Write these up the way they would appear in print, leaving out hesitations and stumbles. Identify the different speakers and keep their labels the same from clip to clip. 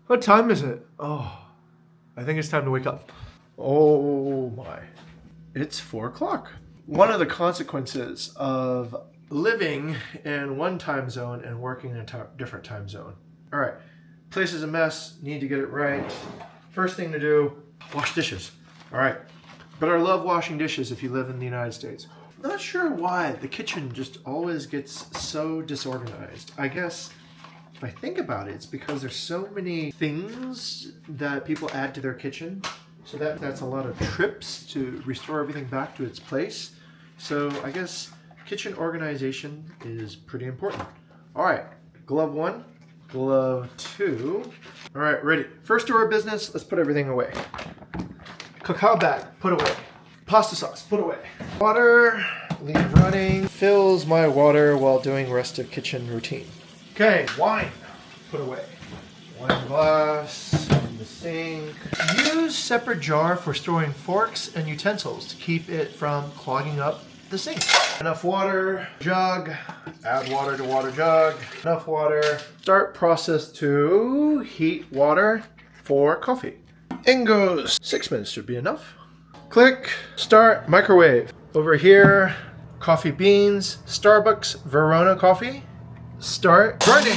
Speaker 1: What time is it? Oh, I think it's time to wake up. Oh my. It's 4 o'clock. One of the consequences of living in one time zone and working in a different time zone. All right, place is a mess, need to get it right. First thing to do, wash dishes. All right, but I love washing dishes if you live in the United States. Not sure why the kitchen just always gets so disorganized. I guess if I think about it, it's because there's so many things that people add to their kitchen. So that's a lot of trips to restore everything back to its place. So I guess kitchen organization is pretty important. All right, glove 1, glove 2. All right, ready. First order of business, let's put everything away. Cacao bag, put away. Pasta sauce, put away. Water, leave running. Fills my water while doing rest of kitchen routine. Okay, wine, put away. Wine glass in the sink. Use separate jar for storing forks and utensils to keep it from clogging up the sink. Enough water, jug, add water to water jug. Enough water. Start process to heat water for coffee. In goes 6 minutes should be enough. Click, start microwave. Over here, coffee beans, Starbucks Verona coffee. Start grinding.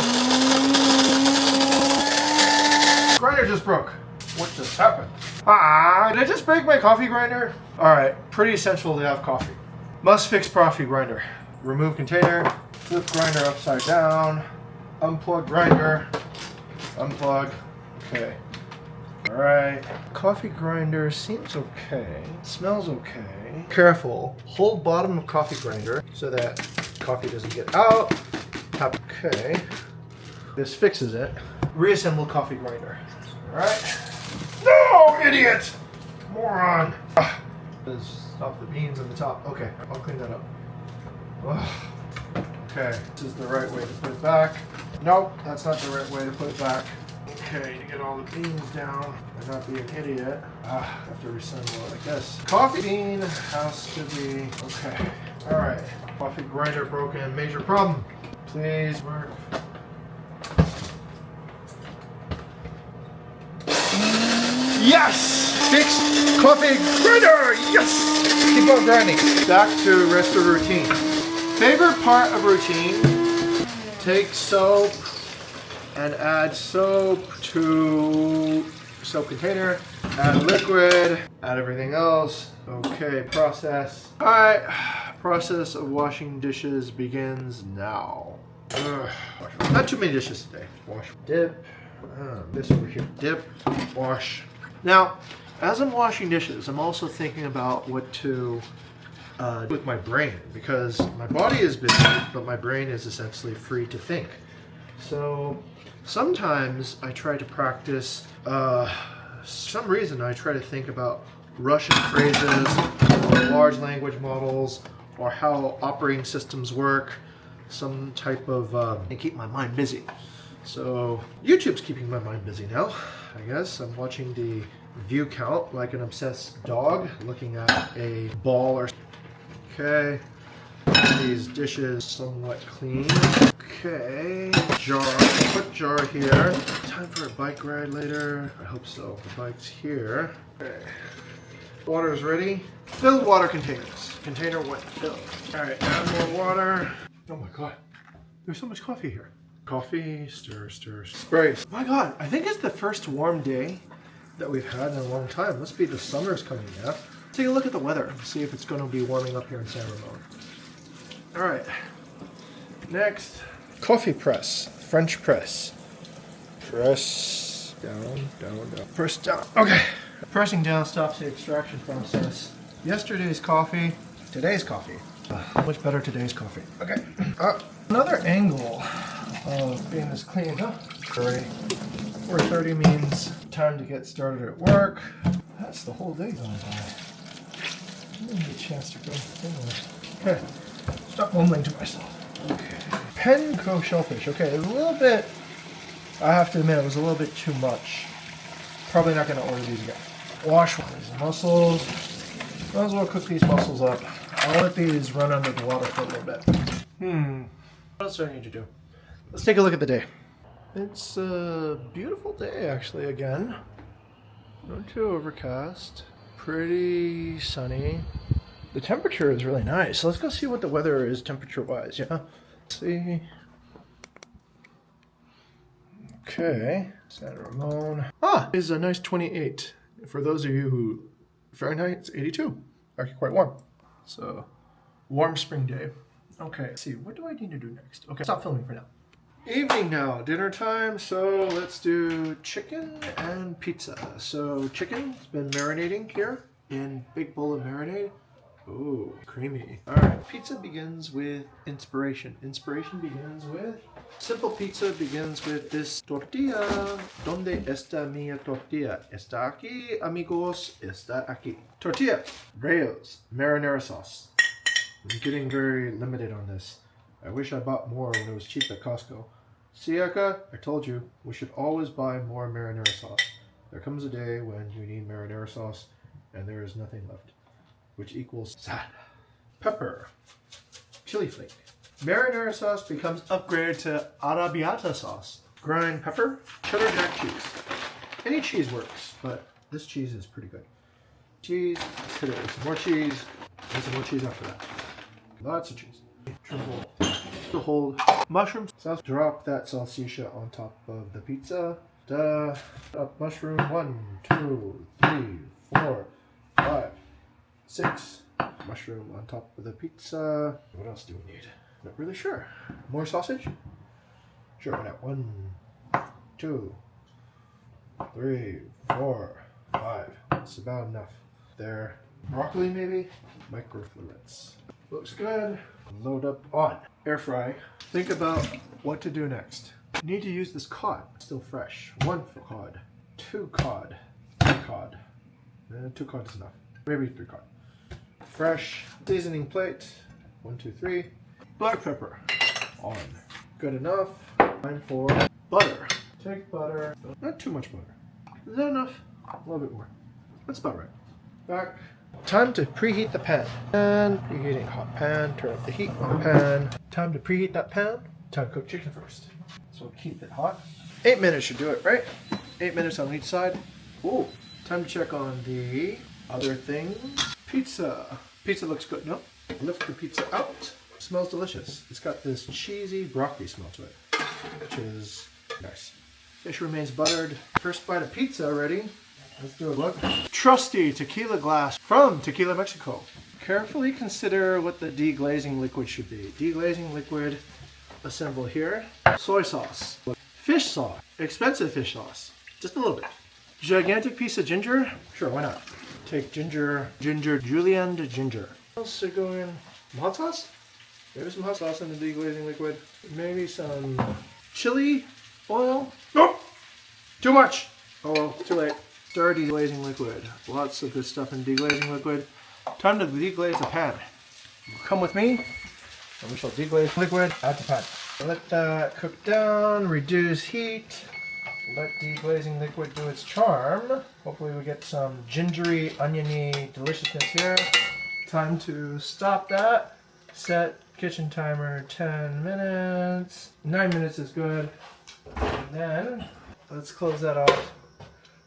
Speaker 1: Grinder just broke. What just happened? Did I just break my coffee grinder? All right, pretty essential to have coffee. Must fix coffee grinder. Remove container, flip grinder upside down, unplug grinder, unplug, okay. All right, coffee grinder seems okay, smells okay. Careful, hold bottom of coffee grinder so that coffee doesn't get out. Okay, this fixes it. Reassemble coffee grinder. All right. No, idiot! Moron! Stop the beans on the top. Okay, I'll clean that up. Okay, this is the right way to put it back. Nope, that's not the right way to put it back. Okay, to get all the beans down and not be an idiot, I have to reassemble it like this. Coffee bean has to be, okay. All right, coffee grinder broken, major problem. Please work. Yes! Fixed coffee grinder! Yes! Keep on grinding. Back to rest of routine. Favorite part of routine, take soap and add soap to soap container, add liquid, add everything else. Okay, process. All right, process of washing dishes begins now. Not too many dishes today. Wash, dip, this over here, dip, wash. Now, as I'm washing dishes, I'm also thinking about what to do with my brain, because my body is busy, but my brain is essentially free to think. So sometimes I try to practice, some reason I try to think about Russian phrases, or large language models, or how operating systems work, some type of, and keep my mind busy. So YouTube's keeping my mind busy now, I guess. I'm watching the view count like an obsessed dog looking at a ball or... Okay. These dishes somewhat clean. Okay. Jar. Put jar here. Time for a bike ride later. I hope so. The bike's here. Okay. Water is ready. Fill water containers. Container 1 filled. Alright, add more water. Oh my god. There's so much coffee here. Coffee, stir, stir, spray. My god, I think it's the first warm day that we've had in a long time. Must be the summer's coming now. Take a look at the weather and see if it's going to be warming up here in San Ramon. All right. Next, coffee press, French press. Press down, down, down. Press down. Okay. Pressing down stops the extraction process. Yesterday's coffee, today's coffee. Much better today's coffee. Okay. Another angle of being this clean, huh? 4:30 means time to get started at work. That's the whole day going by. I didn't get a chance to go anywhere. Okay. Stop mumbling to myself. Okay. Penco shellfish. Okay, a little bit, I have to admit, it was a little bit too much. Probably not going to order these again. Wash these mussels. Might as well cook these mussels up. I'll let these run under the water for a little bit. What else do I need to do? Let's take a look at the day. It's a beautiful day actually again. Not too overcast. Pretty sunny. The temperature is really nice. Let's go see what the weather is temperature wise, yeah? Let's see. Okay. San Ramon. It's a nice 28. For those of you who Fahrenheit, it's 82. Actually quite warm. So warm spring day. Okay, let's see, what do I need to do next? Okay, stop filming for now. Evening now, dinner time, so let's do chicken and pizza. So chicken's been marinating here in big bowl of marinade. Ooh, creamy. All right, pizza begins with inspiration. Inspiration begins with, simple pizza begins with this tortilla. ¿Dónde está mi tortilla? Está aquí, amigos, está aquí. Tortilla, Rayo's, marinara sauce. I'm getting very limited on this. I wish I bought more when it was cheap at Costco. Siaka, I told you, we should always buy more marinara sauce. There comes a day when you need marinara sauce and there is nothing left, which equals sad. Pepper, chili flake. Marinara sauce becomes upgraded to arrabbiata sauce. Grind pepper, cheddar jack cheese. Any cheese works, but this cheese is pretty good. Cheese, let's hit it with some more cheese, and some more cheese after that. Lots of cheese. Triple. To hold mushroom sauce. Drop that salsiccia on top of the pizza. Up mushroom. 1, 2, 3, 4, 5, 6. Mushroom on top of the pizza. What else do we need? Not really sure. More sausage? Sure, why not? 1, 2, 3, 4, 5. That's about enough. There. Broccoli maybe? Microfluids. Looks good. Load up on. Air fry. Think about what to do next. You need to use this cod. Still fresh. 1 cod. 2 cod. 3 cod. 2 cod is enough. Maybe 3 cod. Fresh. Seasoning plate. 1, 2, 3. Black pepper. On. Good enough. Time for butter. Take butter. Not too much butter. Is that enough? A little bit more. That's about right. Back. Time to preheat the pan. And preheating hot pan. Turn up the heat on the pan. Time to preheat that pan. Time to cook chicken first. So keep it hot. 8 minutes should do it, right? 8 minutes on each side. Ooh. Time to check on the other things. Pizza. Pizza looks good, no? Lift the pizza out. Smells delicious. It's got this cheesy broccoli smell to it, which is nice. Fish remains buttered. First bite of pizza ready. Let's do a look. Trusty tequila glass from Tequila, Mexico. Carefully consider what the deglazing liquid should be. Deglazing liquid, assemble here. Soy sauce. Fish sauce. Expensive fish sauce. Just a little bit. Gigantic piece of ginger. Sure, why not? Take ginger, julienne ginger. What else should go in? Hot sauce? Maybe some hot sauce in the deglazing liquid. Maybe some chili oil. Nope! Too much! Oh well, too late. Stir deglazing liquid. Lots of good stuff in deglazing liquid. Time to deglaze the pan. Come with me, and we shall deglaze liquid. Add to pan. Let that cook down, reduce heat. Let deglazing liquid do its charm. Hopefully we get some gingery, oniony deliciousness here. Time to stop that. Set kitchen timer 10 minutes. 9 minutes is good. And then let's close that off.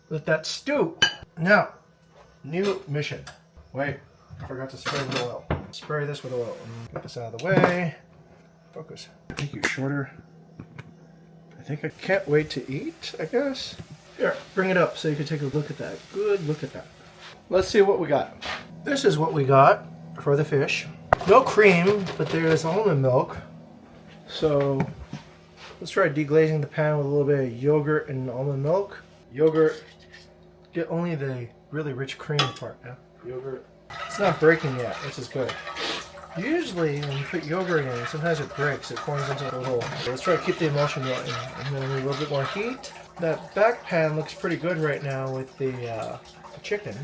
Speaker 1: Let that stew. Now, new mission. Wait, I forgot to spray with oil. Spray this with oil. Get this out of the way. Focus. Make you shorter. I think I can't wait to eat, I guess. Here, bring it up so you can take a look at that. Good look at that. Let's see what we got. This is what we got for the fish. No cream, but there is almond milk. So let's try deglazing the pan with a little bit of yogurt and almond milk. Yogurt, get only the really rich cream part now. Yogurt. It's not breaking yet, which is good. Usually when you put yogurt in, sometimes it breaks. It forms into a little. Let's try to keep the emulsion going. And then a little bit more heat. That back pan looks pretty good right now with the chicken.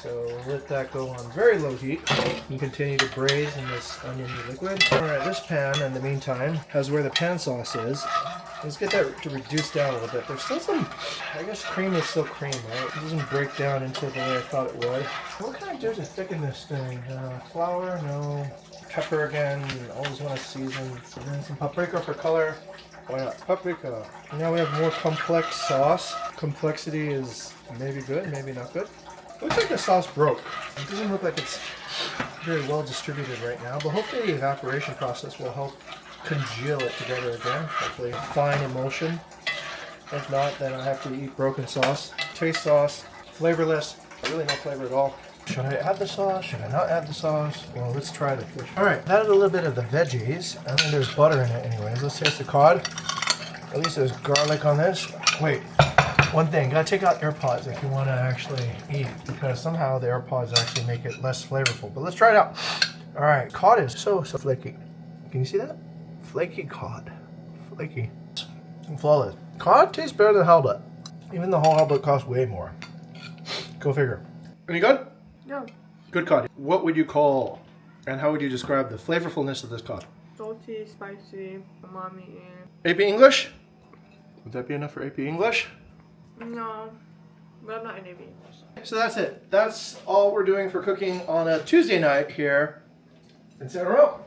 Speaker 1: So let that go on very low heat and continue to braise in this oniony liquid. Alright, this pan in the meantime has where the pan sauce is. Let's get that to reduce down a little bit. There's still some, I guess cream is still cream, right? It doesn't break down into the way I thought it would. What can I do to thicken this thing? Flour? No. Pepper again. Always want to season. And then some paprika for color. Why not? Paprika. Now we have more complex sauce. Complexity is maybe good, maybe not good. Looks like the sauce broke. It doesn't look like it's very well distributed right now, but hopefully the evaporation process will help congeal it together again. Hopefully fine emulsion. If not, then I have to eat broken sauce. Taste sauce, flavorless, really no flavor at all. Should I add the sauce? Should I not add the sauce? Well, let's try the fish. All right, added a little bit of the veggies. I think there's butter in it anyways. Let's taste the cod. At least there's garlic on this. Wait, one thing, gotta take out AirPods if you want to actually eat, because somehow the AirPods actually make it less flavorful. But let's try it out. All right, cod is so flaky. Can you see that? Flaky cod. Flaky. And flawless. Cod tastes better than halibut. Even the whole halibut costs way more. Go figure. Any good?
Speaker 2: Yeah.
Speaker 1: Good cod. What would you call and how would you describe the flavorfulness of this cod?
Speaker 2: Salty, spicy, umami.
Speaker 1: AP English? Would that be enough for AP English?
Speaker 2: No, but I'm not in Navy.
Speaker 1: So that's it. That's all we're doing for cooking on a Tuesday night here in San Ramon.